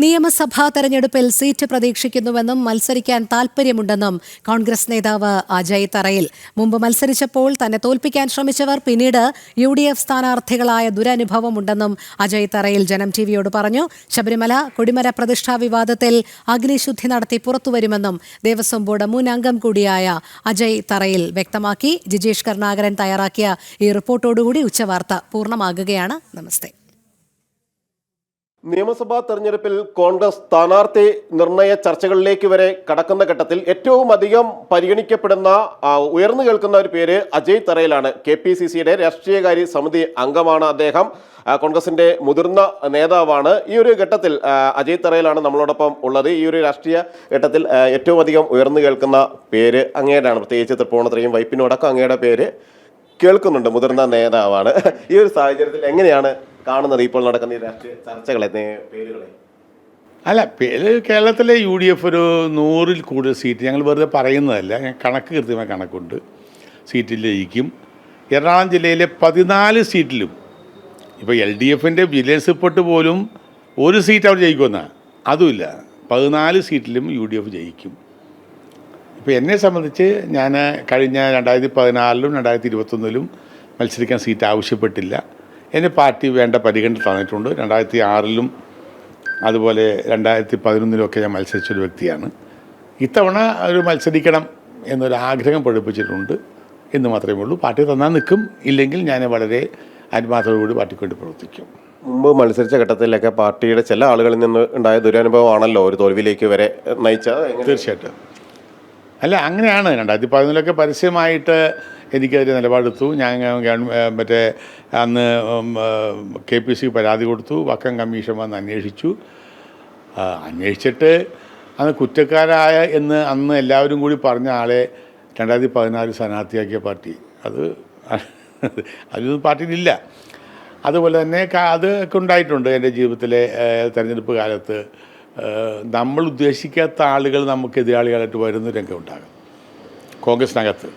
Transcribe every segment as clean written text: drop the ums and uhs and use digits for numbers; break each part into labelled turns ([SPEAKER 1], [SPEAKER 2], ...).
[SPEAKER 1] നിയമസഭാ തെരഞ്ഞെടുപ്പിൽ സീറ്റ് പ്രതീക്ഷിക്കുന്നുവെന്നും മത്സരിക്കാൻ താൽപര്യമുണ്ടെന്നും കോൺഗ്രസ് നേതാവ് അജയ് തറയിൽ. മുമ്പ് മത്സരിച്ചപ്പോൾ തന്നെ തോൽപ്പിക്കാൻ ശ്രമിച്ചവർ പിന്നീട് UDF സ്ഥാനാർത്ഥികളായ ദുരനുഭവമുണ്ടെന്നും അജയ് തറയിൽ ജനം ടിവിയോട് പറഞ്ഞു. ശബരിമല കൊടിമര പ്രതിഷ്ഠാ വിവാദത്തിൽ അഗ്നിശുദ്ധി നടത്തി പുറത്തുവരുമെന്നും ദേവസ്വം ബോർഡ് മുൻ അംഗം കൂടിയായ അജയ് തറയിൽ വ്യക്തമാക്കി. ജിജേഷ് കരുണാകരൻ തയ്യാറാക്കിയ ഈ റിപ്പോർട്ടോടുകൂടി ഉച്ചവാർത്ത പൂർണ്ണമാകുകയാണ്. നമസ്തേ.
[SPEAKER 2] നിയമസഭാ തെരഞ്ഞെടുപ്പിൽ കോൺഗ്രസ് സ്ഥാനാർത്ഥി നിർണയ ചർച്ചകളിലേക്ക് വരെ കടക്കുന്ന ഘട്ടത്തിൽ ഏറ്റവും അധികം പരിഗണിക്കപ്പെടുന്ന ഉയർന്നു കേൾക്കുന്ന ഒരു പേര് അജയ് തറയിലാണ്. KPCCയുടെ രാഷ്ട്രീയകാര്യ സമിതി അംഗമാണ് അദ്ദേഹം. കോൺഗ്രസിന്റെ മുതിർന്ന നേതാവാണ്. ഈ ഒരു ഘട്ടത്തിൽ അജയ് തറയിലാണ് നമ്മളോടൊപ്പം ഉള്ളത്. ഈ ഒരു രാഷ്ട്രീയ ഘട്ടത്തിൽ ഏറ്റവും അധികം ഉയർന്നു കേൾക്കുന്ന പേര് അങ്ങയുടെയാണ്. പ്രത്യേകിച്ച് തൃപ്പൂണിത്തുറയും വൈപ്പിനോടൊക്കെ അങ്ങയുടെ പേര് കേൾക്കുന്നുണ്ട്. മുതിർന്ന നേതാവാണ്. ഈ ഒരു സാഹചര്യത്തിൽ എങ്ങനെയാണ് കാണുന്നത് ഇപ്പോൾ നടക്കുന്ന ഈ രാഷ്ട്രീയ ചർച്ചകളെ, പേരുകളെ?
[SPEAKER 3] അല്ല, പേര് കേരളത്തിലെ UDF ഒരു 100-ൽ കൂടുതൽ സീറ്റ്, ഞങ്ങൾ വെറുതെ പറയുന്നതല്ല, കണക്ക് കൃത്യമായ കണക്കുണ്ട്, സീറ്റിൽ ജയിക്കും. എറണാകുളം ജില്ലയിലെ 14 സീറ്റിലും ഇപ്പോൾ LDFൻ്റെ വില്ലേജ് റിപ്പോർട്ട് പോലും ഒരു സീറ്റ് അവർ ജയിക്കുമെന്നാണ്, അതുമില്ല. 14 സീറ്റിലും UDF ജയിക്കും. ഇപ്പോൾ എന്നെ സംബന്ധിച്ച് ഞാൻ കഴിഞ്ഞ 2014-ലും 2021-ലും മത്സരിക്കാൻ സീറ്റ് ആവശ്യപ്പെട്ടില്ല. എന്നെ പാർട്ടി വേണ്ട പരിഗണന തന്നിട്ടുണ്ട്. 2006-ലും അതുപോലെ 2011-ലൊക്കെ ഞാൻ മത്സരിച്ചൊരു വ്യക്തിയാണ്. ഇത്തവണ ഒരു മത്സരിക്കണം എന്നൊരു ആഗ്രഹം പഠിപ്പിച്ചിട്ടുണ്ട് എന്ന് മാത്രമേ ഉള്ളൂ. പാർട്ടി തന്നാൽ നിൽക്കും, ഇല്ലെങ്കിൽ ഞാൻ വളരെ ആത്മാർത്ഥതയോടുകൂടി പാർട്ടിക്ക് വേണ്ടി പ്രവർത്തിക്കും.
[SPEAKER 2] മുമ്പ് മത്സരിച്ച ഘട്ടത്തിലൊക്കെ പാർട്ടിയുടെ ചില ആളുകളിൽ നിന്ന് ഉണ്ടായ ദുരനുഭവമാണല്ലോ ഒരു തോൽവിയിലേക്ക് വരെ നയിച്ചത്.
[SPEAKER 3] തീർച്ചയായിട്ടും. അല്ല, അങ്ങനെയാണ്. 2011-ലൊക്കെ പരസ്യമായിട്ട് എനിക്കതിൽ നിലപാടെടുത്തു. ഞാൻ മറ്റേ അന്ന് KPC പരാതി കൊടുത്തു. വക്കം കമ്മീഷൻ വന്ന് അന്വേഷിച്ചിട്ട് അന്ന് കുറ്റക്കാരായ എന്ന് അന്ന് എല്ലാവരും കൂടി പറഞ്ഞ ആളെ 2014 സ്ഥാനാർത്ഥിയാക്കിയ പാർട്ടി അതൊന്നും പാർട്ടിയിലില്ല. അതുപോലെ തന്നെ അതൊക്കെ ഉണ്ടായിട്ടുണ്ട് എൻ്റെ ജീവിതത്തിലെ തെരഞ്ഞെടുപ്പ് കാലത്ത്. നമ്മൾ ഉദ്ദേശിക്കാത്ത ആളുകൾ നമുക്ക് എതിരാളികളായിട്ട് വരുന്ന രംഗം ഉണ്ടാകും കോൺഗ്രസിനകത്ത്.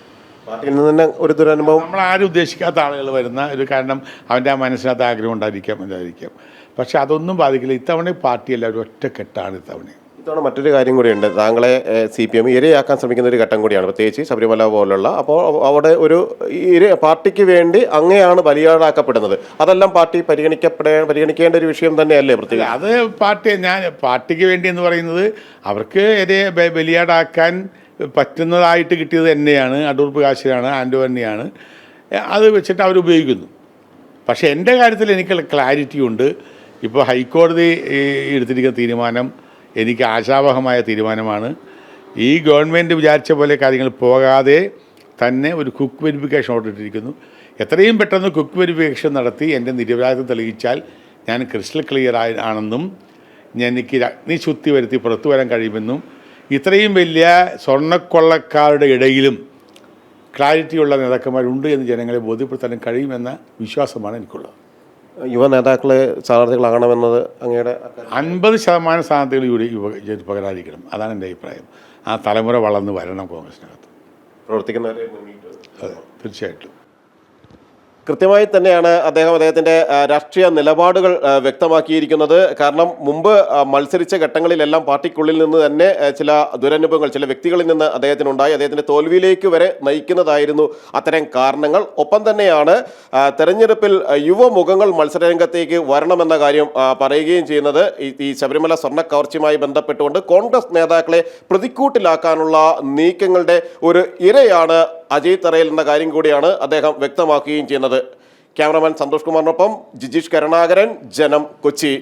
[SPEAKER 2] പാർട്ടിയിൽ നിന്ന് തന്നെ ഒരു ദുരനുഭവം,
[SPEAKER 3] നമ്മൾ ആരും ഉദ്ദേശിക്കാത്ത ആളുകൾ വരുന്ന ഒരു കാരണം അവൻ്റെ ആ മനസ്സിനകത്ത് ആഗ്രഹം ഉണ്ടായിരിക്കാം. പക്ഷെ അതൊന്നും ബാധിക്കില്ല. ഇത്തവണ പാർട്ടി എല്ലാവരും ഒറ്റക്കെട്ടാണ്. ഇത്തവണ
[SPEAKER 2] മറ്റൊരു കാര്യം കൂടിയുണ്ട്. താങ്കളെ CPM ഇരയാക്കാൻ ശ്രമിക്കുന്ന ഒരു ഘട്ടം കൂടിയാണ്, പ്രത്യേകിച്ച് ശബരിമല പോലുള്ള. അപ്പോൾ അവിടെ ഒരു പാർട്ടിക്ക് വേണ്ടി അങ്ങനെയാണ് ബലിയാടാക്കപ്പെടുന്നത്. അതെല്ലാം പാർട്ടി പരിഗണിക്കേണ്ട ഒരു വിഷയം തന്നെയല്ലേ? പ്രത്യേകിച്ച്
[SPEAKER 3] അത് പാർട്ടിക്ക് വേണ്ടി എന്ന് പറയുന്നത് അവർക്ക് ബലിയാടാക്കാൻ പറ്റുന്നതായിട്ട് കിട്ടിയത് തന്നെയാണ്. അടൂർ പ്രകാശിനാണ്, ആൻ്റോണിയാണ്. അത് വെച്ചിട്ട് അവർ ഉപയോഗിക്കുന്നു. പക്ഷേ എൻ്റെ കാര്യത്തിൽ എനിക്കുള്ള ക്ലാരിറ്റി ഉണ്ട്. ഇപ്പോൾ ഹൈക്കോടതി എടുത്തിരിക്കുന്ന തീരുമാനം എനിക്ക് ആശാവഹമായ തീരുമാനമാണ്. ഈ ഗവൺമെൻറ് വിചാരിച്ച പോലെ കാര്യങ്ങൾ പോകാതെ തന്നെ ഒരു ക്വിക്ക് വെരിഫിക്കേഷൻ ഓർഡർ ഇട്ടിരിക്കുന്നു. എത്രയും പെട്ടെന്ന് ക്വിക്ക് വെരിഫിക്കേഷൻ നടത്തി എൻ്റെ നിരപരാധിത്വം തെളിയിച്ചാൽ ഞാൻ ക്രിസ്റ്റൽ ക്ലിയർ ആണെന്നും എനിക്ക് അഗ്നിശുദ്ധി വരുത്തി പുറത്തു വരാൻ കഴിയുമെന്നും ഇത്രയും വലിയ സ്വർണ്ണക്കൊള്ളക്കാരുടെ ഇടയിലും ക്ലാരിറ്റിയുള്ള നേതാക്കന്മാരുണ്ട് എന്ന് ജനങ്ങളെ ബോധ്യപ്പെടുത്താനും കഴിയുമെന്ന വിശ്വാസമാണ് എനിക്കുള്ളത്.
[SPEAKER 2] യുവ നേതാക്കളെ സ്ഥാനാർത്ഥികളാകണമെന്നത് അങ്ങയുടെ
[SPEAKER 3] 50% സ്ഥാനാർത്ഥികൾ പകരാതിരിക്കണം. അതാണ് എൻ്റെ അഭിപ്രായം. ആ തലമുറ വളർന്ന് വരണം കോൺഗ്രസിനകത്ത്
[SPEAKER 2] പ്രവർത്തിക്കുന്നവരെ.
[SPEAKER 3] അതെ, തീർച്ചയായിട്ടും.
[SPEAKER 2] കൃത്യമായി തന്നെയാണ് അദ്ദേഹത്തിൻ്റെ രാഷ്ട്രീയ നിലപാടുകൾ വ്യക്തമാക്കിയിരിക്കുന്നത്. കാരണം മുമ്പ് മത്സരിച്ച ഘട്ടങ്ങളിലെല്ലാം പാർട്ടിക്കുള്ളിൽ നിന്ന് തന്നെ ചില ദുരനുഭവങ്ങൾ ചില വ്യക്തികളിൽ നിന്ന് അദ്ദേഹത്തിനുണ്ടായി. അദ്ദേഹത്തിൻ്റെ തോൽവിയിലേക്ക് വരെ നയിക്കുന്നതായിരുന്നു അത്തരം കാരണങ്ങൾ. ഒപ്പം തന്നെയാണ് തെരഞ്ഞെടുപ്പിൽ യുവമുഖങ്ങൾ മത്സരരംഗത്തേക്ക് വരണമെന്ന കാര്യം പറയുകയും ചെയ്യുന്നത്. ഈ ശബരിമല സ്വർണ്ണ കവർച്ചയുമായി ബന്ധപ്പെട്ടുകൊണ്ട് കോൺഗ്രസ് നേതാക്കളെ പ്രതിക്കൂട്ടിലാക്കാനുള്ള നീക്കങ്ങളുടെ ഒരു ഇരയാണ് അജയ് തറയിൽ എന്ന കാര്യം കൂടിയാണ് അദ്ദേഹം വ്യക്തമാക്കുകയും ചെയ്യുന്നത്. ക്യാമറമാൻ സന്തോഷ് കുമാറിനൊപ്പം ജിജീഷ് കരുണാകരൻ, ജനം, കൊച്ചി.